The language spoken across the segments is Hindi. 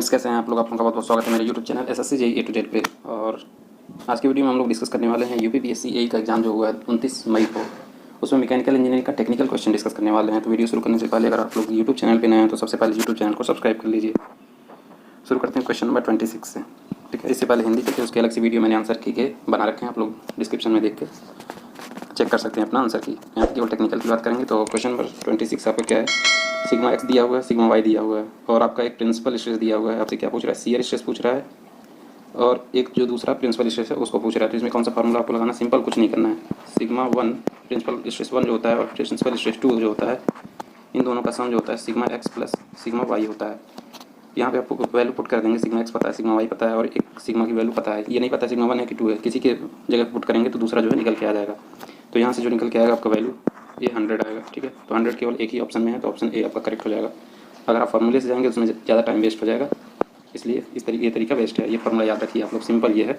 फ्रेंड्स, कैसे हैं आप लोग? आपका बहुत बहुत स्वागत है मेरे YouTube channel SSC JEE A to Z पे। और आज की वीडियो में हम लोग डिस्कस करने वाले हैं यूपीपीएससी एई का एग्जाम जो हुआ है 29 मई को। उसमें मैकेनिकल इंजीनियरिंग का टेक्निकल क्वेश्चन डिस्कस करने वाले हैं। तो वीडियो शुरू करने से पहले अगर आप लोग यूट्यूब चैनल पर नए हैं तो सबसे पहले यूट्यूब चैनल को सब्सक्राइब कर लीजिए। शुरू करते हैं क्वेश्चन नंबर 26 से। ठीक है, इससे पहले हिंदी के उसके अलग से वीडियो मैंने आंसर की के बना रखे हैं, आप लोग डिस्क्रिप्शन में देख के चेक कर सकते हैं अपना आंसर की। यहाँ पर केवल टेक्निकल की बात करेंगे। तो क्वेश्चन नंबर 26 आपका क्या है? सिग्मा एक्स दिया हुआ है, सिग्मा वाई दिया हुआ है और आपका एक प्रिंसिपल स्ट्रेस दिया हुआ है। आपसे क्या पूछ रहा है? शियर स्ट्रेस पूछ रहा है और एक जो दूसरा प्रिंसिपल स्ट्रेस है उसको पूछ रहा है। तो इसमें कौन सा फार्मूला आपको लगाना? सिंपल, कुछ नहीं करना है। Sigma one principal stress one जो होता है और प्रिंसिपल स्ट्रेस टू जो होता है, इन दोनों का सम जो होता है sigma x plus sigma y होता है। यहाँ पे आपको वैल्यू पुट कर देंगे। सिग्मा एक्स पता है, सिग्मा वाई पता है और एक सिग्मा की वैल्यू पता है। ये नहीं पता सिग्मा वन है कि टू है, किसी के जगह पुट करेंगे तो दूसरा जो है निकल के आ जाएगा। तो यहाँ से जो निकल के आएगा आपका वैल्यू ये 100 आएगा। ठीक है, तो 100 केवल एक ही ऑप्शन में है, तो ऑप्शन ए आपका करेक्ट हो जाएगा। अगर आप फार्मूले से जाएंगे उसमें ज़्यादा टाइम वेस्ट हो जाएगा, इसलिए ये तरीका बेस्ट है। ये फार्मूला याद रखिए आप लोग, सिंपल ये है।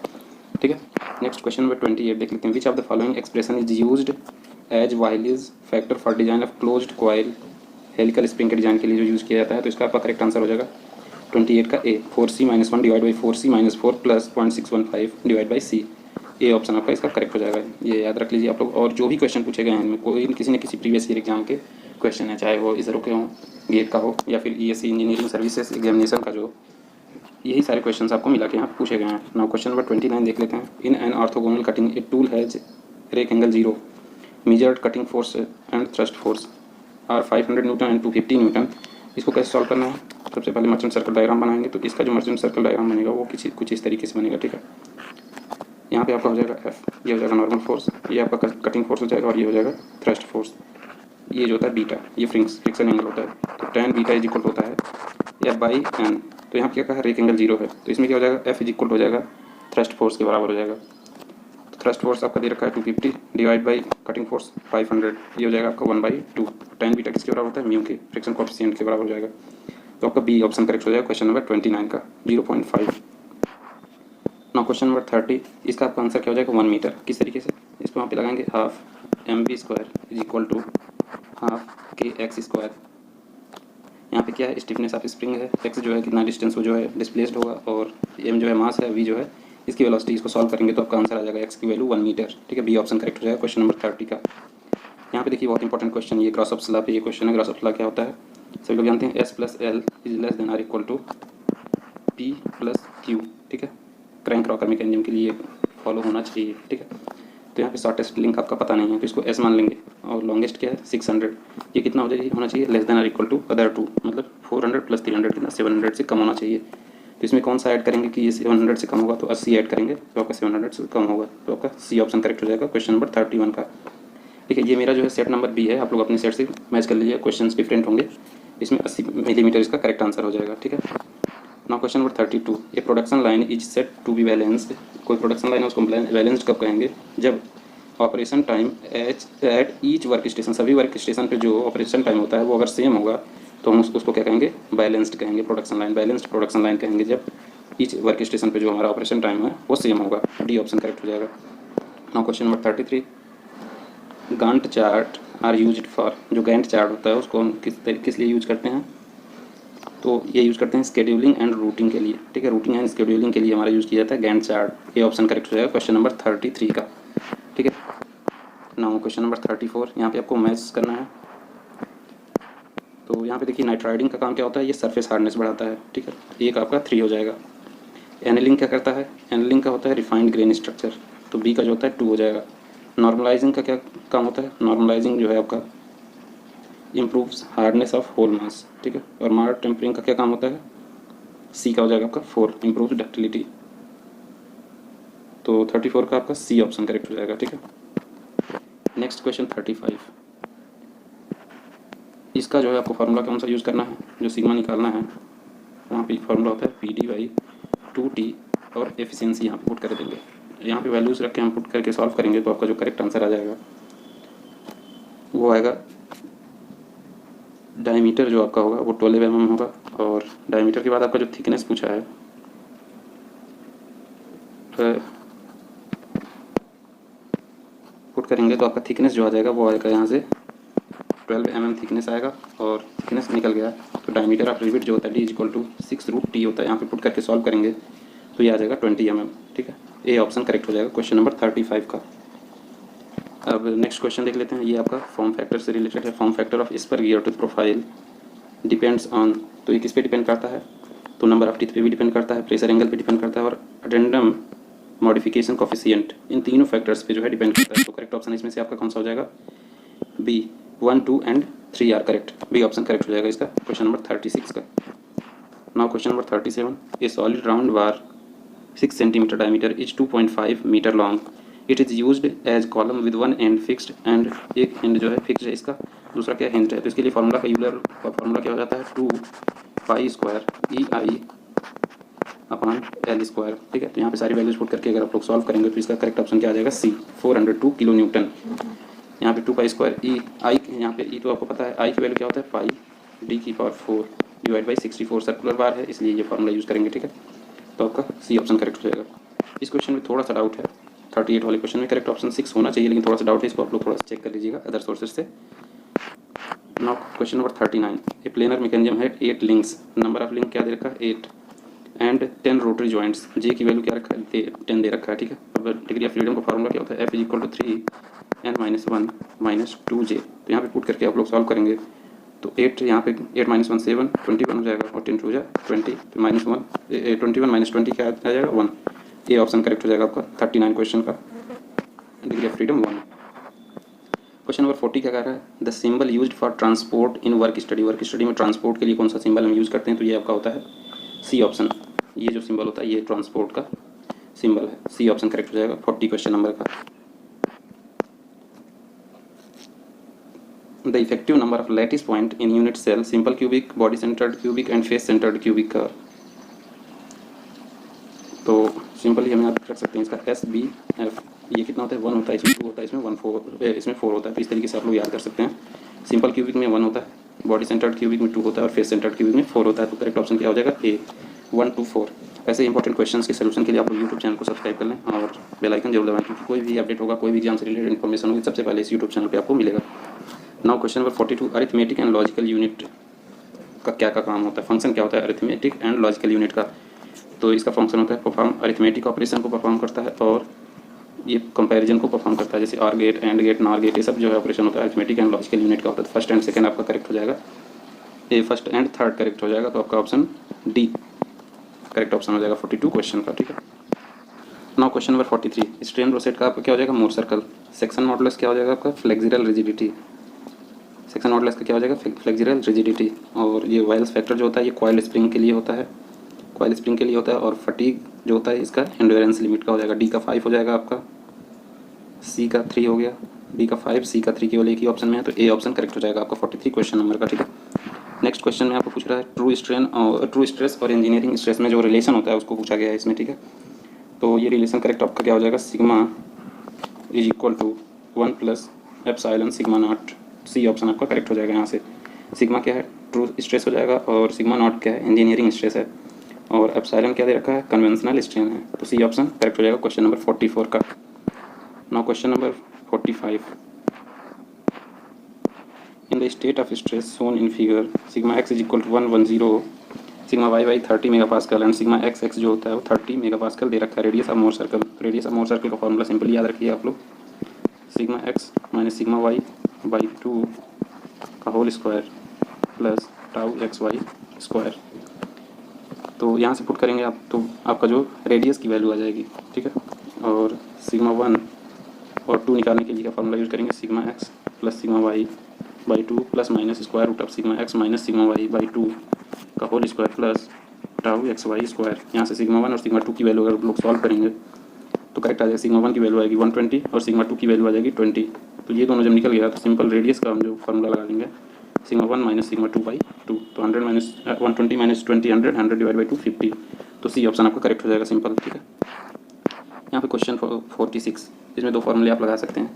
ठीक है, नेक्स्ट क्वेश्चन नंबर 28 देख लेते हैं। Which of the following expression is used as Wahl's factor for design of closed coil helical spring के डिजाइन के लिए जो यूज़ किया जाता है? तो इसका आपका करेक्ट आंसर हो जाएगा 28 का A, 4c-1 divide by 4c-4 plus 0.615 divide by C. A option आपका इसका करेक्ट हो जाएगा। ये याद रख लीजिए आप लोग। और जो भी क्वेश्चन पूछे गए हैं इनमें कोई किसी न किसी प्रीवियस ईयर एग्जाम के क्वेश्चन है, चाहे वो इसरो के हों, गेट का हो या फिर ईएससी इंजीनियरिंग सर्विसेज एग्जामिनेशन का जो, यही सारे क्वेश्चंस आपको मिला के यहाँ पूछे गए हैं। नाउ क्वेश्चन नंबर 29 देख लेते हैं। In an orthogonal cutting a tool has rake angle 0, measured cutting force and thrust force are 500 newton and 250 newton. इसको कैसे सॉल्व करना है? सबसे पहले मर्चेंट सर्कल डायग्राम बनाएंगे। तो इसका जो मर्चेंट सर्कल डायग्राम बनेगा वो कुछ इस तरीके से बनेगा। ठीक है, यहाँ पे आपका हो जाएगा एफ, ये हो जाएगा नॉर्मल फोर्स, ये आपका कटिंग फोर्स हो जाएगा और ये हो जाएगा थ्रस्ट फोर्स। ये जो होता है बीटा, ये फ्रिक्शन एंगल होता है। तो tan बीटा इज इक्वल होता है एफ बाई एन। तो यहाँ पे क्या कहा? रेक एंगल 0 है, तो इसमें क्या हो जाएगा? एफ इज इक्वल हो जाएगा थ्रस्ट फोर्स के बराबर हो जाएगा। तो थ्रस्ट फोर्स आपका दे रखा है 250 डिवाइड बाई कटिंग फोर्स 500, ये हो जाएगा आपका 1/2। tan बीटा किसके बराबर होता है? म्यू के, फ्रिक्शन कोएफिशिएंट के बराबर हो जाएगा। तो आपका बी ऑप्शन करेक्ट हो जाएगा क्वेश्चन नंबर 29 का 0.5। नाउ क्वेश्चन नंबर 30, इसका आपका आंसर क्या हो जाएगा? 1 मीटर। किस तरीके से? इसको वहाँ पे लगाएंगे half mv² is equal to half kx²। यहाँ पे क्या है? स्टिफनेस ऑफ स्प्रिंग है, x जो है कितना डिस्टेंस वो जो है डिस्प्लेस्ड होगा और m जो है मास है, v जो है इसकी वेलोसिटी। इसको सॉल्व करेंगे तो आपका आंसर आ जाएगा x की वैल्यू 1 मीटर। ठीक है, बी ऑप्शन करेक्ट हो जाएगा क्वेश्चन नंबर 30 का। यहाँ पे देखिए बहुत इंपॉर्टेंट क्वेश्चन, ये ग्रॉस लॉ पे ये क्वेश्चन है। ग्रॉस लॉ क्या होता है? सभी लोग जानते हैं, s plus L is less than R equal to p plus Q. ठीक है, क्रैंक रॉकर मैकेनिज्म के लिए फॉलो होना चाहिए। ठीक है, तो यहाँ पे शॉर्टेस्ट लिंक आपका पता नहीं है तो इसको एस मान लेंगे और लॉन्गेस्ट क्या है? 600। ये कितना होना चाहिए? Less than R equal to other two, मतलब 400 प्लस 300 कितना? 700 से कम होना चाहिए। तो इसमें कौन सा ऐड करेंगे कि ये 700 से कम होगा? तो 80 ऐड करेंगे तो आपका 700 से कम होगा। तो आपका सी ऑप्शन करेक्ट हो जाएगा क्वेश्चन नंबर 31 का। ठीक है, ये मेरा जो है सेट नंबर बी है, आप लोग अपने सेट से मैच कर लीजिए, क्वेश्चन डिफरेंट होंगे। इसमें 80 मिलीमीटर इसका करेक्ट आंसर हो जाएगा। ठीक है, now question number 32, a production line is set to be balanced. कोई प्रोडक्शन लाइन है उसको बैलेंस्ड कब कहेंगे? जब operation time at each work station, सभी वर्क स्टेशन पे जो ऑपरेशन टाइम होता है वो अगर सेम होगा तो हम उसको क्या कहेंगे? बैलेंस्ड कहेंगे। Production line, balanced production line कहेंगे जब ईच वर्क स्टेशन पे जो हमारा ऑपरेशन टाइम है वो सेम होगा। डी ऑप्शन करेक्ट हो जाएगा। Now question number 33, Gantt chart are used for. जो गैंट चार्ट होता है उसको हम किस लिए यूज करते हैं? तो ये यूज़ करते हैं स्केड्यूलिंग एंड रूटिंग के लिए। ठीक है, रूटिंग एंड स्केड्यूलिंग के लिए हमारा यूज़ किया जाता है गैंट चार्ट। ये ऑप्शन करेक्ट हो जाएगा क्वेश्चन नंबर 33 का। ठीक है, नाउ क्वेश्चन नंबर 34, यहाँ पे आपको मैथ्स करना है। तो यहाँ पे देखिए नाइट्राइडिंग का काम क्या होता है? ये सरफेस हार्डनेस बढ़ाता है। ठीक है, एक आपका 3 हो जाएगा। एनिलिंग क्या करता है? एनिलिंग का होता है रिफाइंड ग्रेन स्ट्रक्चर, तो बी का जो होता है 2 हो जाएगा। नॉर्मलाइजिंग का क्या काम होता है? नॉर्मलाइजिंग जो है आपका improves hardness of whole mass. ठीक है, और मार टेम्परिंग का क्या काम होता है? सी का हो जाएगा आपका 4, इम्प्रूव्स डक्टिलिटी। तो 34 का आपका सी ऑप्शन करेक्ट हो जाएगा। ठीक है, नेक्स्ट क्वेश्चन 35, इसका जो है आपको फार्मूला कौन सा यूज़ करना है? जो सिग्मा निकालना है वहाँ पे फार्मूला होता है PD/2T और एफिशिएंसी यहाँ पे पुट कर देंगे। यहाँ पे वैल्यूज़ रख के हम पुट करके सॉल्व करेंगे तो आपका जो करेक्ट आंसर आ जाएगा वो आएगा, डायमीटर जो आपका होगा वो 12 mm होगा। और डायमीटर के बाद आपका जो थिकनेस पूछा है पुट करेंगे तो आपका थिकनेस जो आ जाएगा वो आएगा यहाँ से 12 mm थिकनेस आएगा और थिकनेस निकल गया तो डायमीटर ऑफ रिविट जो होता है D = 6√T होता है। यहाँ पे पुट करके सॉल्व करेंगे तो ये आ जाएगा 20 mm। ठीक है, ए ऑप्शन करेक्ट हो जाएगा क्वेश्चन नंबर 35 का। अब नेक्स्ट क्वेश्चन देख लेते हैं। ये आपका फॉर्म फैक्टर से रिलेटेड है। Form factor of spur gear tooth profile depends on, तो ये किस पे डिपेंड करता है, तो नंबर ऑफ टीथ पे भी डिपेंड करता है, प्रेशर एंगल पे डिपेंड करता है और अटेंडम मॉडिफिकेशन कोफिशिएंट, इन तीनों फैक्टर्स पे जो है डिपेंड करता है। तो करेक्ट ऑप्शन इसमें से आपका कौन सा हो जाएगा, B 1, 2 and 3 are correct. B option correct हो जाएगा इसका क्वेश्चन नंबर 36 का। Now question number 37, a solid round bar 6 cm diameter is 2.5 meter long. It is used as column with one end fixed and एक end जो है fixed है, इसका दूसरा क्या हिंज है। तो इसके लिए फार्मूला का यूलर का फार्मूला क्या हो जाता है, 2π² EI अपॉन L स्क्वायर। ठीक है, तो यहाँ पे सारी वैल्यूज पुट करके अगर आप लोग सॉल्व करेंगे तो इसका करेक्ट ऑप्शन क्या आ जाएगा, सी 402 किलो न्यूटन। यहाँ पे 2π² EI, यहाँ पे E तो आपको पता है, I की वैल्यू क्या होता है, पाई D⁴ डिवाइड बाई 64 सर्कुलर बार है, इसलिए ये फार्मूला यूज़ करेंगे। ठीक है, तो आपका सी ऑप्शन करेक्ट हो जाएगा। इस क्वेश्चन में थोड़ा सा डाउट है, 38 वाले क्वेश्चन में करेक्ट ऑप्शन 6 होना चाहिए, लेकिन थोड़ा सा डाउट है, इसको आप लोग थोड़ा सा चेक कर लीजिएगा अदर सोर्सेज से। नाउ क्वेश्चन नंबर 39, ए प्लेनर मैकेनिज्म है 8 लिंक्स, नंबर ऑफ लिंक क्या दे रखा है 8 एंड 10 रोटरी जॉइंट्स, जे की वैल्यू क्या रखा है 10 दे रखा है। ठीक है, अब डिग्री ऑफ फ्रीडम का फार्मूला क्या होता है, F = 3n - 1 - 2j। तो यहाँ पे पुट करके आप लोग सॉल्व करेंगे तो 8 यहाँ पे 8 - 1 7 21 हो जाएगा और 10 2 जा 20, तो -1 21 - 20 क्या आ जाएगा 1। ए ऑप्शन करेक्ट हो जाएगा आपका 39 क्वेश्चन का, degree of freedom 1। Question number 40 क्या कह रहा है, the symbol used for transport in work study. Work study में ट्रांसपोर्ट के लिए कौन सा सिंबल हम यूज़ करते हैं, तो ये आपका होता है सी ऑप्शन। ये जो सिंबल होता है ये ट्रांसपोर्ट का सिंबल है, सी ऑप्शन करेक्ट हो जाएगा 40 क्वेश्चन नंबर का। The effective number of lattice point in unit cell, simple cubic, body centered cubic and face centered cubic का, तो सिंपली हम यहाँ रख सकते हैं इसका SBF। ये कितना होता है 1 होता है, इसमें 2 होता है, इसमें 4 होता है। तो इस तरीके से आप लोग याद कर सकते हैं, सिंपल क्यूबिक में 1 होता है, बॉडी सेंटर्ड क्यूबिक में 2 होता है और फेस सेंटर्ड क्यूबिक में 4 होता है। तो करेक्ट ऑप्शन क्या हो जाएगा ए 1 2 4। ऐसे इंपॉर्टेंट क्वेश्चंस के सोल्यूशन के लिए आप लोग यूट्यूब चैनल को सब्सक्राइब कर लें और बेल आइकन जरूर दबाएं, क्योंकि कोई भी अपडेट होगा, कोई भी एग्जाम से रिलेटेड इन्फॉर्मेशन होगी, सबसे पहले इस यूट्यूब चैनल पर आपको मिलेगा। Now question number 42, arithmetic and logical unit का क्या काम होता है, फंक्शन क्या होता है अरिथमेटिक एंड लॉजिकल यूनिट का। तो इसका फंक्शन होता है परफॉर्म, अरिथमेटिक ऑपरेशन को परफॉर्म करता है और ये कंपैरिजन को परफॉर्म करता है, जैसे or gate, and gate, nor gate, ये सब जो है ऑपरेशन होता है अरिथमेटिक एंड लॉजिकल यूनिट का होता है। फर्स्ट एंड सेकंड आपका करेक्ट हो जाएगा, ए फर्स्ट एंड थर्ड करेक्ट हो जाएगा, तो आपका ऑप्शन डी करेक्ट ऑप्शन हो जाएगा 42 क्वेश्चन का। ठीक है, now question number 43, strain rosette का आपका क्या हो जाएगा मोर सर्कल। सेक्शन मॉडुलस क्या हो जाएगा आपका फ्लेक्सिरल रिजिडिटी। सेक्शन मॉडुलस का क्या हो जाएगा फ्लेक्सिरल रिजिडिटी। और ये वाइल्स फैक्टर जो होता है ये कॉइल स्प्रिंग के लिए होता है, कॉइल स्प्रिंग के लिए होता है। और फटीग जो होता है इसका एंड्योरेंस लिमिट का हो जाएगा, डी का 5 हो जाएगा आपका, सी का 3 हो गया, डी का 5, सी का 3 केवल एक ही ऑप्शन में है, तो ए ऑप्शन करेक्ट हो जाएगा आपका 43 क्वेश्चन नंबर का। ठीक है, नेक्स्ट क्वेश्चन में आपको पूछ रहा है ट्रू स्ट्रेन और ट्रू स्ट्रेस और इंजीनियरिंग स्ट्रेस में जो रिलेशन होता है उसको पूछा गया है इसमें। ठीक है, तो ये रिलेशन करेक्ट आपका क्या हो जाएगा, sigma = 1 + epsilon sigma naught. C option आपका करेक्ट हो जाएगा। यहाँ से सिग्मा क्या है ट्रू स्ट्रेस हो जाएगा और सिग्मा नॉट क्या है इंजीनियरिंग स्ट्रेस है और एप्सिलॉन क्या दे रखा है कन्वेंशनल स्ट्रेन है। तो सी ऑप्शन करेक्ट हो जाएगा क्वेश्चन नंबर 44 का। Now question number 45, in the state of stress shown in figure sigma x = 110, sigma y 30 megapascal and sigma x जो होता है वो 30 मेगापास्कल दे रखा है। Radius of more circle, radius of more circle का फॉर्मूला सिंपली याद रखिए आप लोग, सिग्मा x - सिग्मा y / 2 का whole square plus tau xy square. तो यहाँ से पुट करेंगे आप तो आपका जो रेडियस की वैल्यू आ जाएगी। ठीक है, और सिग्मा 1 और 2 निकालने के लिए क्या फॉर्मूला यूज करेंगे, sigma x + sigma y / 2 plus minus square root of sigma x - sigma y / 2 का whole square plus tau xy square. यहाँ से सिग्मा 1 और सिग्मा 2 की वैल्यू अगर लोग सॉल्व करेंगे तो करेक्ट आ जाएगा, सिग्मा 1 की वैल्यू आएगी 120 और सिग्मा 2 की वैल्यू आ जाएगी 20। तो ये दोनों जब निकल गया तो सिंपल रेडियस का हम जो फार्मूला लगा लेंगे सिग्मा 1 - सिग्मा 2/2, तो 120 - 20 100 100 डिवाइड बाई 2 50। तो सी ऑप्शन आपका करेक्ट हो जाएगा सिंपल। ठीक है, यहाँ पे क्वेश्चन 46, इसमें 2 फार्मूले आप लगा सकते हैं,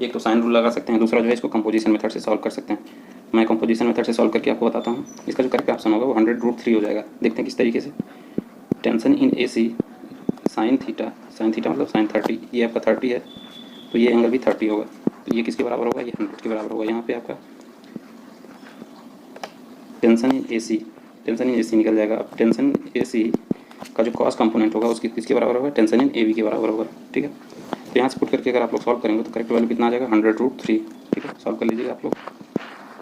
एक तो साइन रूल लगा सकते हैं, दूसरा जो है इसको कंपोजिशन मेथड से सॉल्व कर सकते हैं। मैं कंपोजिशन मेथड से सॉल्व करके आपको बताता हूँ। इसका जो करेक्ट ऑप्शन होगा वो 100√3 हो जाएगा। देखते हैं किस तरीके से, tension in AC sine theta मतलब साइन 30, ये आपका 30 है तो ये एंगल भी 30 होगा, तो ये किसके बराबर होगा, ये 100 के बराबर होगा। यहाँ पे आपका tension in A C, tension in ए सी निकल जाएगा। अब टेंशन ए सी का जो कॉस कंपोनेंट होगा उसकी किसके बराबर होगा, टेंशन इन ए बी के बराबर होगा। ठीक है, तो यहाँ से पुट करके अगर आप लोग सॉल्व करेंगे तो करेक्ट वैल्यू कितना आ जाएगा, 100√3। ठीक है, सॉल्व कर लीजिएगा आप लोग।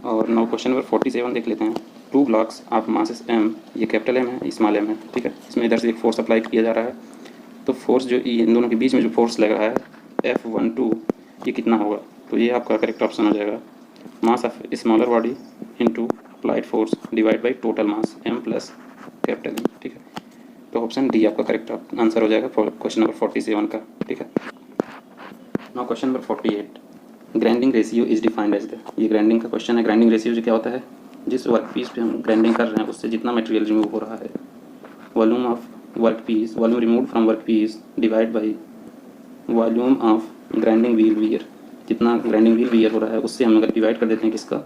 और नाउ क्वेश्चन नंबर 47 देख लेते हैं। 2 ब्लॉक्स ऑफ मासेस m, ये कैपिटल M है, स्मॉल m है। ठीक है, इसमें इधर से एक फोर्स अप्लाई किया जा रहा है, तो फोर्स जो इन दोनों के बीच में जो फोर्स लग रहा है F12, ये कितना होगा, तो ये आपका करेक्ट ऑप्शन हो जाएगा mass of smaller body into applied force divide by total mass m plus capital M। ठीक है, तो ऑप्शन डी आपका करेक्ट आंसर हो जाएगा फॉर क्वेश्चन नंबर 47 का। ठीक है, now question number 48, grinding ratio is defined as the, ये ग्राइंडिंग का क्वेश्चन है। ग्राइंडिंग रेशियो जो क्या होता है, जिस वर्क पीस पे हम ग्राइंडिंग कर रहे हैं उससे जितना मटेरियल रिमूव हो रहा है, volume of work piece, volume remove from work piece divide by volume of grinding wheel wear, जितना ग्राइंडिंग व्हील वियर हो रहा है उससे हम अगर डिवाइड कर देते हैं किसका,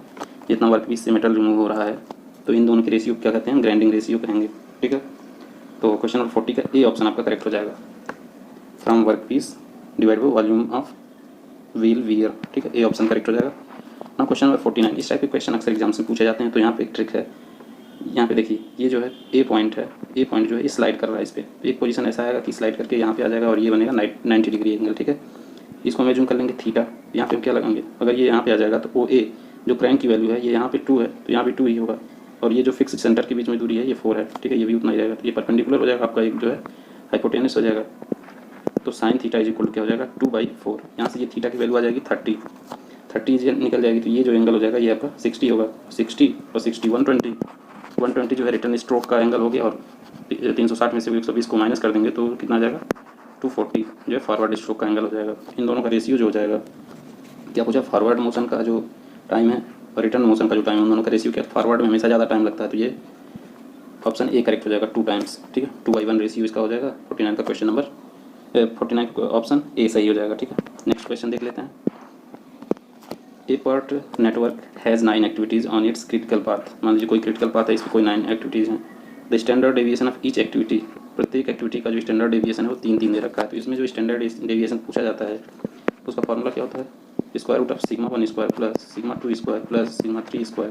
जितना वर्क पीस से मेटल रिमूव हो रहा है, तो इन दोनों के रेशियो क्या कहते हैं, ग्राइंडिंग रेशियो कहेंगे। ठीक है, तो क्वेश्चन नंबर 40 का ए ऑप्शन आपका करेक्ट हो जाएगा, from work piece divide by volume of wheel wear. ठीक है, ए ऑप्शन करेक्ट हो जाएगा। ना क्वेश्चन नंबर 49, इस टाइप के क्वेश्चन अक्सर एग्जाम से पूछे जाते हैं। तो यहाँ पे एक ट्रिक है, यहाँ पे देखिए ये जो है ए पॉइंट है, ए पॉइंट जो है ये स्लाइड कर रहा है इस पर, तो एक पोजीशन ऐसा आएगा कि स्लाइड करके यहाँ पे आ जाएगा और ये बनेगा 90 डिग्री एंगल। ठीक है, इसको हम जूम कर लेंगे थीटा, यहाँ पे हम क्या लगाएंगे, अगर ये यहाँ पे आ जाएगा तो ओ ए जो क्रैंक की वैल्यू है ये यहाँ पे 2 है, तो यहाँ पे 2 ही होगा, और ये जो फिक्स सेंटर के बीच में दूरी है ये 4 है। ठीक है, ये भी उतना ही रहेगा, तो ये परपेंडिकुलर हो जाएगा आपका, एक जो है हाइपोटेनस हो जाएगा। तो साइन थीटा इज इक्वल क्या हो जाएगा, 2/4। यहाँ से ये थीटा की वैल्यू आ जाएगी 30 निकल जाएगी, तो ये जो एंगल हो जाएगा ये आपका 60 होगा। 60 और 60 120 जो है रिटर्न स्ट्रोक का एंगल हो गया, और 360 में से 120 को माइनस कर देंगे तो कितना आ जाएगा, 240 जो है फॉरवर्ड स्ट्रोक का एंगल हो जाएगा। इन दोनों का रेशियो जो हो जाएगा क्या पूछा, फॉरवर्ड मोशन का जो टाइम है और रिटर्न मोशन का जो टाइम है, उन दोनों का रेशियो क्या, फॉरवर्ड में हमेशा ज़्यादा टाइम लगता है, तो ये ऑप्शन ए करेक्ट हो जाएगा 2 टाइम्स। ठीक है, 2/1 रेशियो इसका हो जाएगा। 49 का क्वेश्चन नंबर 49 ऑप्शन ए सही हो जाएगा। ठीक है, नेक्स्ट क्वेश्चन देख लेते हैं। A PERT network has 9 activities on its critical path, मान लीजिए कोई क्रिटिकल पाथ है, इसमें कोई 9 एक्टिविटीज़ हैं। The standard deviation of each activity, प्रत्येक एक्टिविटी का जो स्टैंडर्ड डेविएशन है वो 3 दे रखा है। तो इसमें जो स्टैंडर्ड डेविएशन पूछा जाता है उसका फॉर्मूला क्या होता है, square root of σ1² plus σ2² plus σ3²।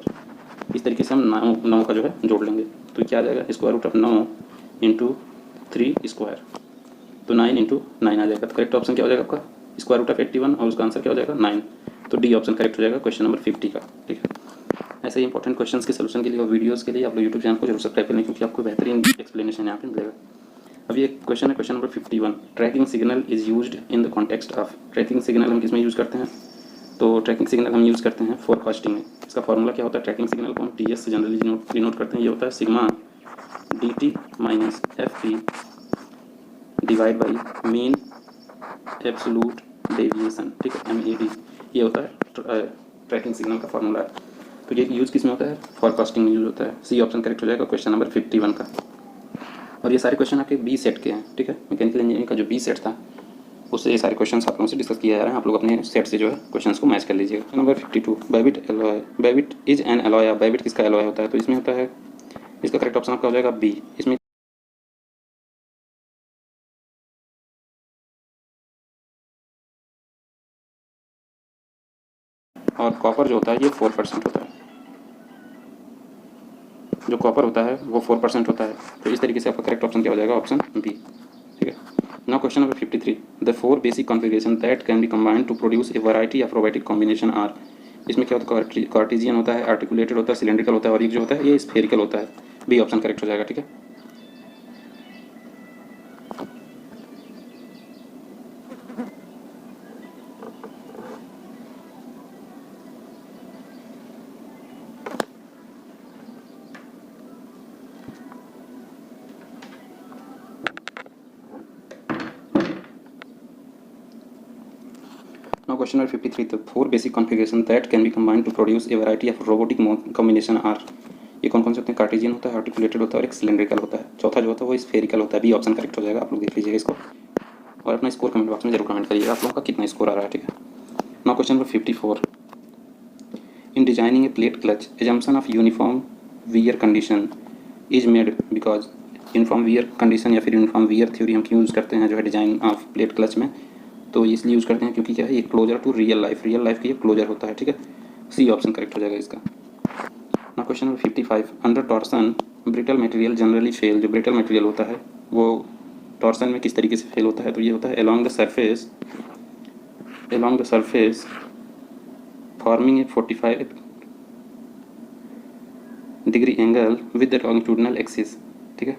इस तरीके से हम 9 का जो है जोड़ लेंगे, तो क्या आ जाएगा, स्क्वायर रूट ऑफ 9 इंटू 3², तो 9 इंटू 9 आ जाएगा। तो करेक्ट ऑप्शन क्या हो जाएगा आपका, स्क्वायर रूट ऑफ 81, और उसका आंसर क्या हो जाएगा 9। तो डी ऑप्शन करेक्ट हो जाएगा क्वेश्चन नंबर 50 का। ठीक है, ऐसे ही इंपॉर्टेंट क्वेश्चंस के सोल्यूशन के लिए और वीडियोस के लिए आप लोग यूट्यूब चैनल को जरूर सब्सक्राइब करें, क्योंकि आपको बेहतरीन एक्सप्लेनेशन यहाँ पे मिलेगा। अब ये क्वेश्चन है question number 51, tracking signal is used in the context of, tracking signal हम किस में यूज़ करते हैं, तो ट्रैकिंग सिग्नल हम यूज़ करते हैं फोरकास्टिंग में। इसका फॉर्मूला क्या होता है, ट्रैकिंग सिग्नल को हम टी एस से जनरली डिनोट करते हैं, ये होता है sigma dt minus FP divide by mean absolute deviation. ठीक है, MED, ये होता है ट्रैकिंग सिग्नल का फॉर्मूला है। तो ये यूज़ किस में होता है, फॉरकास्टिंग में यूज़ होता है। सी ऑप्शन करेक्ट हो जाएगा क्वेश्चन नंबर 51 का। और ये सारे क्वेश्चन आपके बी सेट के हैं। ठीक है, मैकेनिकल इंजीनियरिंग का जो बी सेट था उससे ये सारे क्वेश्चन आप लोगों से डिस्कस किए जा रहे हैं। आप लोग अपने सेट से जो है क्वेश्चंस को मैच कर लीजिएगा। Number 52, babbitt alloy, babbitt is an alloy, babbitt किसका एलॉय होता है, तो इसमें होता है, इसका करेक्ट ऑप्शन आपका हो जाएगा बी। इसमें और कॉपर जो होता है ये 4% होता है, जो कॉपर होता है वो 4% होता है। तो इस तरीके से आपका करेक्ट ऑप्शन क्या हो जाएगा, ऑप्शन बी। ठीक है, now question number 53, the 4 basic configuration that can be combined to produce a variety of robotic combination are. इसमें क्या होता है, कार्टेशियन होता है, आर्टिकुलेटेड होता है, सिलेंड्रिकल होता है, और एक जो होता है ये स्फेरिकल होता है। बी ऑप्शन करेक्ट हो जाएगा। ठीक है, now question number 53, the 4 basic configuration that can be combined to produce a variety of robotic combination are। ये कौन कौन से होते हैं, कार्टेशियन होता है, आर्टिकुलेटेड होता है, और एक सिलेंड्रिकल होता है। चौथा जो होता है वो स्फेरिकल होता है। बी ऑप्शन करेक्ट हो जाएगा। आप लोग देख लीजिएगा इसको और अपना स्कोर कमेंट बॉक्स में जरूर कमेंट करिएगा आप लोगों का कितना स्कोर आ रहा है। ठीक है, now question number 54, in designing A plate clutch assumption of uniform wear condition is made because, uniform wear condition या फिर यूनिफॉर्म वियर थ्योरी हम क्यों यूज़ करते हैं जो है डिजाइन ऑफ प्लेट क्लच में, तो इसलिए यूज़ करते हैं क्योंकि क्या है, ये closer to real life, real life की ये क्लोजर होता है। ठीक है, सी ऑप्शन करेक्ट हो जाएगा इसका। ना question number 55, under torsion brittle material generally fail, जो ब्रिटल मटेरियल होता है वो टॉर्सन में किस तरीके से फेल होता है, तो ये होता है along the surface forming a 45 degree angle with the longitudinal axis. ठीक है,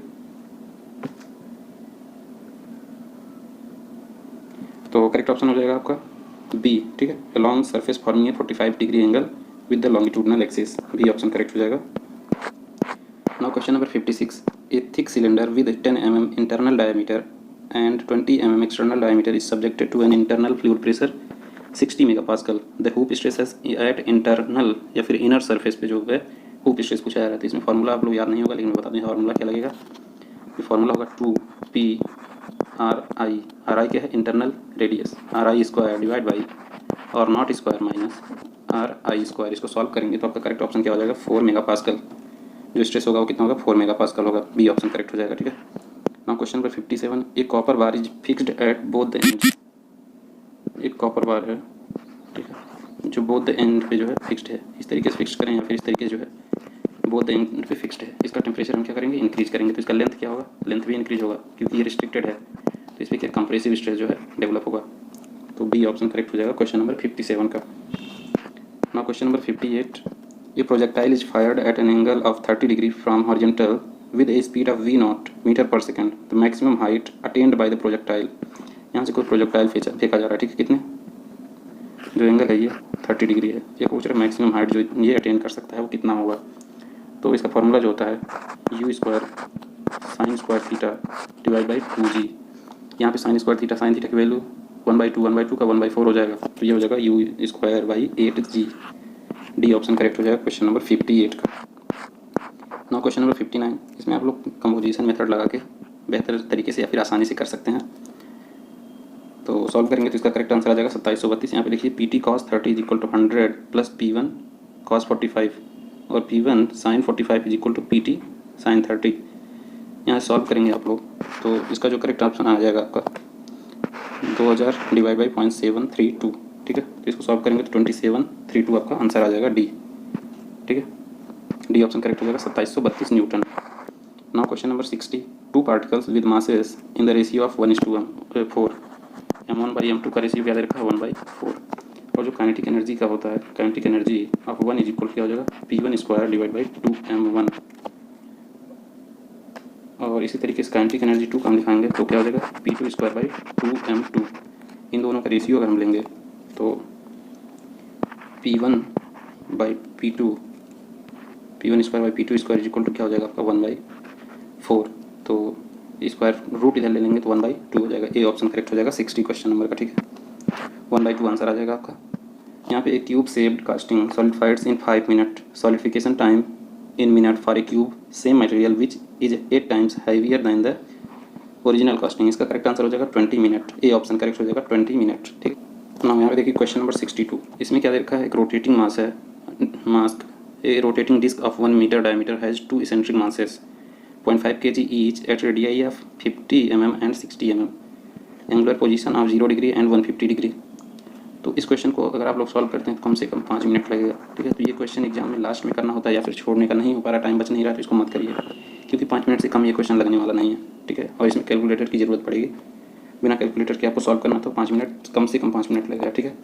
तो करेक्ट ऑप्शन हो जाएगा आपका बी। ठीक है, along surface forming a 45 degree angle with the longitudinal axis, B option correct हो जाएगा। Now question number 56, a thick cylinder with 10 mm internal diameter and 20 mm external diameter is subjected to an internal fluid pressure 60 megapascal. The hoop stresses at internal या फिर inner surface पे जो है hoop stress पूछा जा रहा है, तो इसमें फार्मूला आप लोग याद नहीं होगा, लेकिन मैं बता दूँ फार्मूला क्या लगेगा। ये फार्मूला होगा 2p RI क्या है, internal radius, RI square divide by R naught square minus RI square. इसको सॉल्व करेंगे तो आपका करेक्ट ऑप्शन क्या हो जाएगा, 4 मेगापास्कल। जो स्ट्रेस होगा वो कितना होगा, 4 मेगापास्कल होगा, बी ऑप्शन करेक्ट हो जाएगा। ठीक है, नाउ क्वेश्चन नंबर 57, एक copper bar is fixed at both the ends. एक कॉपर बार है, ठीक है, जो बोथ द एंड पे जो है फिक्स्ड है, इस तरीके से फिक्स करें या फिर इस तरीके से जो है बोथ द एंड पे फिक्स्ड है। इसका टेम्परेचर हम क्या करेंगे, इंक्रीज करेंगे, तो इसका लेंथ क्या होगा, लेंथ भी इंक्रीज होगा क्योंकि ये रिस्ट्रिक्टेड है, तो इस पर क्या कंप्रेसिव स्ट्रेस जो है डेवलप होगा, तो बी ऑप्शन करेक्ट हो जाएगा क्वेश्चन नंबर 57 का। Now question number 58, a projectile is fired at an angle of 30 degree from horizontal with a speed of v naught metre per second, the maximum height attained by the projectile। यहाँ से कोई प्रोजेक्टाइल फेंका जा रहा है, ठीक है, कितने, जो एंगल है ये 30 डिग्री है, ये पूछ रहा है मैक्सिमम हाइट जो ये अटेन कर सकता है वो कितना होगा। तो इसका फॉर्मूला जो होता है u square sine square theta divide by 2g। यहाँ पे sine square theta, sine theta की वैल्यू 1/2 का 1/4 हो जाएगा, तो ये हो जाएगा u square by 8g। D option correct हो जाएगा क्वेश्चन नंबर 58 का। नाउ क्वेश्चन नंबर 59, इसमें आप लोग कंपोजिशन मेथड लगा के बेहतर तरीके से या फिर आसानी से कर सकते हैं, तो सॉल्व करेंगे तो इसका करेक्ट आंसर आ जाएगा 2732। यहाँ पे देखिए PT cos 30 is equal to 100 plus P1 cos 45 और P1 sin 45 is equal to PT sin 30। यहाँ सॉल्व करेंगे आप लोग तो इसका जो करेक्ट ऑप्शन आ जाएगा आपका 2000 डिवाइड बाई 0.732। ठीक है, तो इसको सॉल्व करेंगे तो 2732 आपका आंसर आ जाएगा डी। ठीक है, डी ऑप्शन करेक्ट हो जाएगा 2732 Newton. Now question number 60, two particles with masses in the ratio of 1:4, m1/m2 का रेशियो क्या दे रखा है 1/4, और जो काइनेटिक एनर्जी का होता है, kinetic energy of 1 is equal क्या हो जाएगा P1 square divide by 2m1, और इसी तरीके से काइनेटिक एनर्जी 2 का हम दिखाएंगे तो क्या हो जाएगा P2 स्क्वायर बाई 2m2। इन दोनों का रेशियो अगर हम लेंगे तो P1 by P2 square by P2 square equal to क्या हो जाएगा आपका 1/4, तो स्क्वायर रूट इधर ले लेंगे तो 1/2 हो जाएगा, ए ऑप्शन करेक्ट हो जाएगा 60 क्वेश्चन नंबर का। ठीक है, 1/2 आंसर आ जाएगा आपका। यहाँ पे एक cube shaped casting solidifies in 5 minute, solidification time in minute for a cube same material which is 8 times heavier than the original casting. इसका करेक्ट आंसर हो जाएगा 20 मिनट, ए ऑप्शन करेक्ट हो जाएगा 20 मिनट। ठीक, ना यहाँ पे देखिए क्वेश्चन नंबर 62, इसमें क्या दे रखा है, एक रोटेटिंग मास है, mask A rotating disc of 1 meter diameter has two eccentric masses 0.5 kg each at radii of 50 mm and 60 mm, angular position of 0 degree and 150 degree. तो इस क्वेश्चन को अगर आप लोग सॉल्व करते हैं तो कम से कम 5 मिनट लगेगा। ठीक है, तो ये क्वेश्चन एग्जाम में लास्ट में करना होता है या फिर छोड़ने का नहीं हो पा रहा, टाइम बच नहीं रहा, तो इसको मत करिए क्योंकि 5 मिनट से कम ये क्वेश्चन लगने वाला नहीं है। ठीक है, और इसमें कैलकुलेटर की ज़रूरत पड़ेगी, बिना कैलकुलेटर के आपको सॉल्व करना तो 5 मिनट, कम से कम 5 मिनट लगेगा। ठीक है,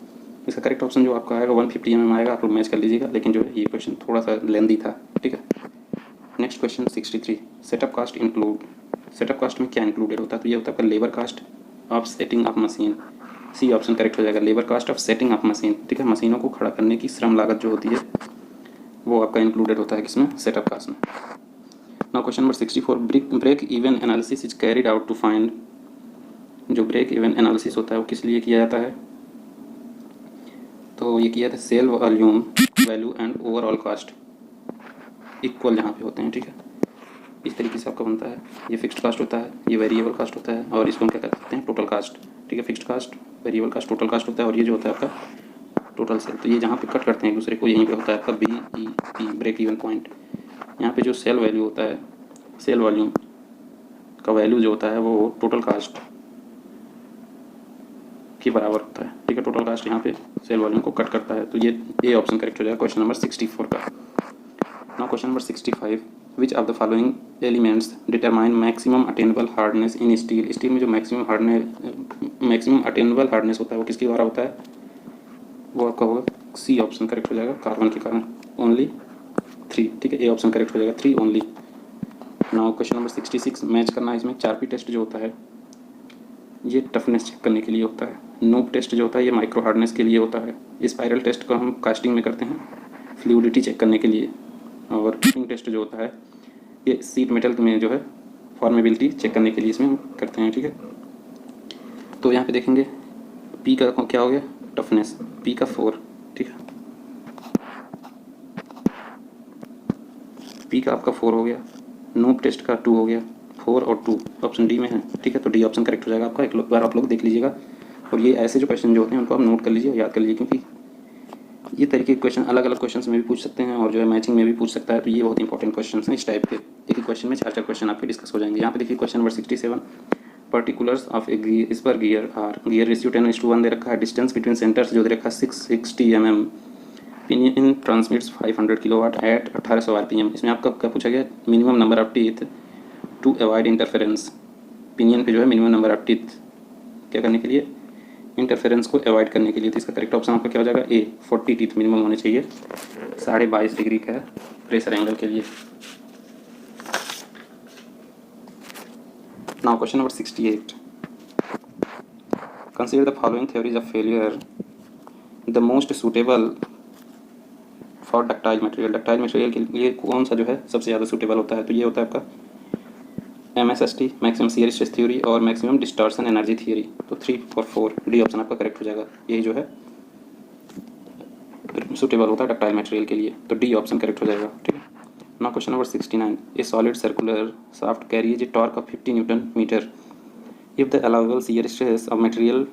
इसका करेक्ट ऑप्शन जो आपका आएगा 150 mm आएगा, आप लोग मैच कर लीजिएगा, लेकिन जो है ये क्वेश्चन थोड़ा सा लेंदी था। ठीक है, next question 63, setup cost include, setup cost में क्या इंक्लूडेड होता है, तो ये होता है आपका labour cost of setting of machine, C option correct हो जाएगा, labour cost of setting of machine. ठीक है, मशीनों को खड़ा करने की श्रम लागत जो होती है वो आपका इंक्लूडेड होता है किसमें, सेटअप कास्ट में। Now question number 64, break even analysis is carried out to find, जो ब्रेक इवन एनालिसिस होता है वो किस लिए किया जाता है, तो ये किया था sale volume value and overall cost equal यहाँ पे होते हैं। ठीक है, इस तरीके से आपका बनता है, ये फिक्स्ड कास्ट होता है, ये वेरिएबल कास्ट होता है, और इसको हम क्या करते हैं टोटल कास्ट। ठीक है, fixed cost, variable cost, total cost होता है, और ये जो होता है आपका टोटल सेल, तो ये जहाँ पे कट करते हैं एक दूसरे को यहीं पे होता है आपका BEP ब्रेक इवन पॉइंट। यहाँ पे जो सेल वैल्यू होता है, सेल वॉल्यूम का वैल्यू जो होता है वो टोटल कास्ट के बराबर होता है। ठीक है, टोटल कास्ट यहाँ पे सेल वॉल्यूम को कट करता है, तो ये ए ऑप्शन करेक्ट हो जाएगा क्वेश्चन नंबर 64 का। Now question number 65, which of the following elements determine maximum attainable hardness in steel. Steel में जो मैक्सिमम अटेनेबल हार्डनेस होता है वो किसके द्वारा होता है? वो आपका होगा सी ऑप्शन करेक्ट हो जाएगा, कार्बन के कारण ओनली 3, ठीक है। ए ऑप्शन करेक्ट हो जाएगा 3 only. Now question number 66, match करना है इसमें। चारपी टेस्ट जो होता है ये टफनेस चेक करने के लिए होता है। नूब टेस्ट जो होता है ये माइक्रो हार्डनेस के लिए होता है। स्पाइरल टेस्ट को हम कास्टिंग में करते हैं फ्लूइडिटी चेक करने के लिए। और फिटिंग टेस्ट जो होता है ये सीट मेटल में जो है फॉर्मेबिलिटी चेक करने के लिए इसमें हम करते हैं, ठीक है। तो यहाँ पे देखेंगे पी का क्या हो गया? टफनेस, पी का 4, ठीक है। पी का आपका 4 हो गया, नूब टेस्ट का 2 हो गया, 4 और 2 ऑप्शन डी में है, ठीक है। तो डी ऑप्शन करेक्ट हो जाएगा आपका। एक बार आप लोग देख लीजिएगा और ये ऐसे जो क्वेश्चन जो होते हैं उनको आप नोट कर लीजिए, याद कर लीजिए, क्योंकि ये तरीके के क्वेश्चन अलग अलग क्वेश्चन में भी पूछ सकते हैं और जो है मैचिंग में भी पूछ सकता है। तो ये बहुत इंपॉर्टेंट क्वेश्चन हैं इस टाइप के। एक ही क्वेश्चन में 4 क्वेश्चन आपके डिस्कस हो जाएंगे। यहाँ पे देखिए question number 67, particulars of A gear, इस पर गियर आर, गियर रेशियो 10:1 दे रखा है। डिस्टेंस बिटवीन सेंटर्स जो दे रखा है 660 mm। Pinion transmits 500 kilowatt at 1800 RPM। इसमें आपका क्या पूछा गया? Minimum number of teeth to avoid interference. Pinion पे जो है मिनिमम नंबर ऑफ टीथ क्या करने के लिए? इंटरफेरेंस को अवॉइड करने के लिए। तो इसका करेक्ट ऑप्शन आपका क्या हो जाएगा? ए, 40 टीथ मिनिमम होने चाहिए 22.5 डिग्री का प्रेशर एंगल के लिए। Now question number 68, consider the following theories of failure the most suitable for ductile material. Ductile material के लिए कौन सा जो है सबसे ज़्यादा सूटेबल होता है? तो ये होता है आपका MSST, maximum shear stress theory, और मैक्सिमम डिस्टॉर्शन एनर्जी थ्योरी। तो 3 और 4 डी ऑप्शन आपका करेक्ट हो जाएगा। यही जो है सूटेबल होता है डक्टाइल मटेरियल के लिए, तो डी ऑप्शन करेक्ट हो जाएगा, ठीक है। Now question number 69, a solid circular shaft carries a torque of 50 newton metre if the allowable shear stress of material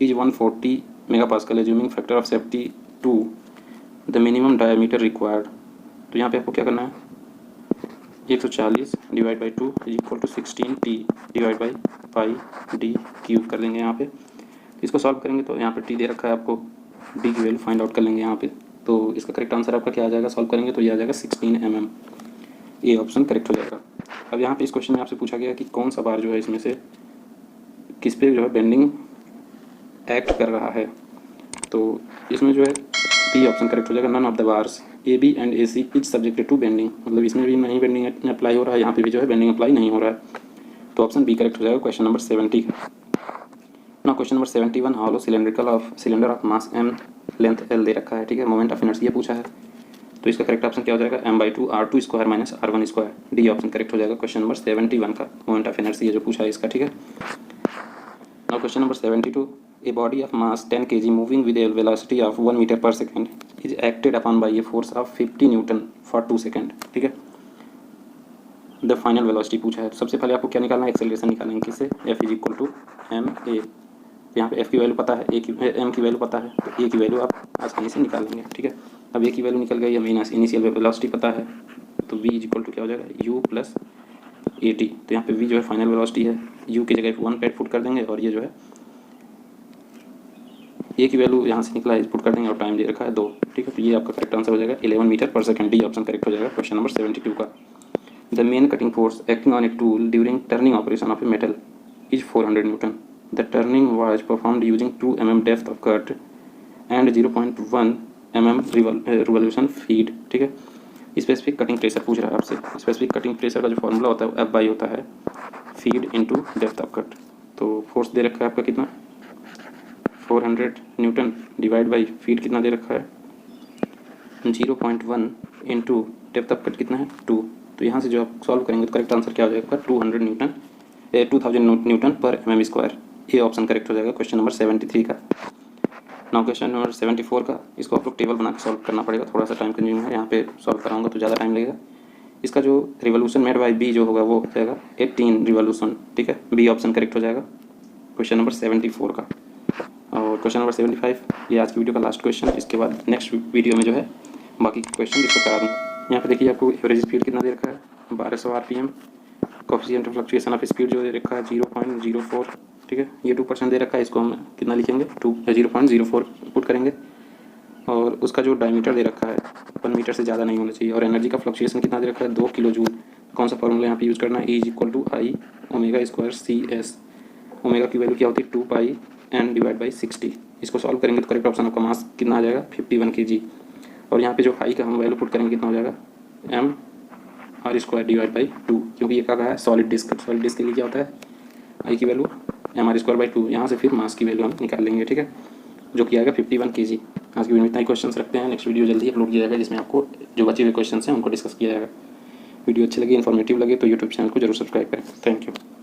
is 140 MPa, assuming factor of safety 2, the minimum diameter required. तो यहाँ पे आपको क्या करना है? 140 divide by 2 is equal to 16T divide by pi D cube कर देंगे यहाँ पे। इसको सॉल्व करेंगे तो यहाँ पे टी दे रखा है, आपको डी की वैल्यू फाइंड आउट कर लेंगे यहाँ पे। तो इसका करेक्ट आंसर आपका क्या आ जाएगा? सॉल्व करेंगे तो ये आ जाएगा 16 mm। ये ऑप्शन करेक्ट हो जाएगा। अब यहाँ पे इस क्वेश्चन में आपसे पूछा गया कि कौन सा बार जो है इसमें से किस पे जो है बेंडिंग एक्ट कर रहा है। तो इसमें जो है बी ऑप्शन करेक्ट हो जाएगा। None of the bars A B and AC is subjected to bending, मतलब इसमें भी नहीं बेंडिंग अप्लाई हो रहा है, यहाँ पे भी जो है बेंडिंग अप्लाई नहीं हो रहा है। तो ऑप्शन बी करेक्ट हो जाएगा क्वेश्चन नंबर 70 का। ना question number 71, hollow cylinder of mass m, length l दे रखा है, ठीक है। मोमेंट ऑफ इनर्शिया पूछा है, तो इसका करेक्ट ऑप्शन क्या हो जाएगा? m/2 r2 square minus r1 square. D option correct हो जाएगा क्वेश्चन नंबर 71 का, मोमेंट ऑफ इनर्शिया जो पूछा है इसका, ठीक है। ना question number 72, a body of mass 10 kg moving with a velocity of 1 meter per second is acted upon by a force of 50 Newton for 2 second, ठीक है। द फाइनल वेलोसिटी पूछा है, तो सबसे पहले आपको क्या निकालना है? एक्सेलरेशन निकालेंगे किससे? F is equal to ma। यहाँ पे F की वैल्यू पता है, M की वैल्यू पता है, तो A की वैल्यू आप आसानी से निकाल लेंगे, ठीक है। अब A की वैल्यू निकल गई, हमें इनिशियल वेलोसिटी पता है, तो V इज इक्वल टू क्या हो जाएगा? U plus AT। तो यहाँ पे V जो है फाइनल वेलोसिटी है, U की जगह 1 पे पुट कर देंगे और ये जो है ए की वैल्यू यहाँ से निकला है, पुट कर देंगे और टाइम दे रखा है 2, ठीक है। तो ये आपका करेक्ट आंसर हो जाएगा 11 मीटर पर सेकंड। डी ऑप्शन करेक्ट हो जाएगा क्वेश्चन नंबर 72 का। The main cutting force acting on a tool during turning operation of a metal is 400 Newton. The turning was performed using 2 mm depth of cut and 0.1 mm revolution feed, ठीक है। स्पेसिफिक कटिंग प्रेशर पूछ रहा है आपसे। स्पेसिफिक कटिंग प्रेशर का जो फॉर्मूला होता है वो F/, होता है feed into depth of cut. तो फोर्स दे रखा है आपका कितना? 400 न्यूटन डिवाइड बाई फीड कितना दे रखा है? 0.1 इंटू डेप्थ ऑफ कट कितना है? 2। तो यहाँ से जो आप सॉल्व करेंगे तो करेक्ट आंसर क्या हो जाएगा? 2000 न्यूटन पर mm स्क्वायर। ये ऑप्शन करेक्ट हो जाएगा क्वेश्चन नंबर 73 का। नाउ क्वेश्चन नंबर 74 का, इसको आप लोग टेबल बना के सॉल्व करना पड़ेगा, थोड़ा सा टाइम कंज्यूमिंग है, यहाँ पे सॉल्व कराऊंगा तो ज़्यादा टाइम लगेगा। इसका जो रिवोल्यूशन मेड बाई बी जो होगा वो हो जाएगा 18 रिवोल्यूशन, ठीक है। बी ऑप्शन करेक्ट हो जाएगा क्वेश्चन नंबर 74 का। और क्वेश्चन नंबर 75 ये आज की वीडियो का लास्ट क्वेश्चन। इसके बाद नेक्स्ट वीडियो में जो है बाकी के क्वेश्चन इसको करा दूँ। यहाँ पे देखिए आपको एवरेज स्पीड कितना दे रखा है? 1200 RPM। Coefficient of fluctuation of speed जो दे रखा है 0.04, ठीक है। ये 2% दे रखा है, इसको हम कितना लिखेंगे? 0.04 पुट करेंगे और उसका जो डायमीटर दे रखा है 1 मीटर से ज़्यादा नहीं होना चाहिए, और एनर्जी का फ्लक्चुएशन कितना दे रखा है 2 किलो जूल। कौन सा फॉर्मूला यहाँ पे यूज़ करना है, E=I omega square CS। Omega की वैल्यू क्या होती है 2πn/60। इसको सॉल्व करेंगे तो करेक्ट ऑप्शन आपका मास कितना आ जाएगा 51 kg। और यहाँ पे जो हाई का हम वैल्यू पुट करेंगे कितना हो जाएगा mr²/2, क्योंकि ये क्या है सॉलिड डिस्क। सॉलिड डिस्क के लिए क्या होता है आई की वैल्यू mr²/2। यहाँ से फिर मास की वैल्यू हम निकाल लेंगे, ठीक है, जो कि आएगा 51 kg। आज की वीडियो में इतना ही क्वेश्चन रखते हैं। नेक्स्ट वीडियो जल्दी अपलोड किया जाएगा जिसमें आपको जो बचे हुए क्वेश्चन हैं उनको डिस्कस किया जाएगा। वीडियो अच्छी लगी, इन्फॉर्मेटिव लगे तो यूट्यूब चैनल को जरूर सब्सक्राइब करें। Thank you.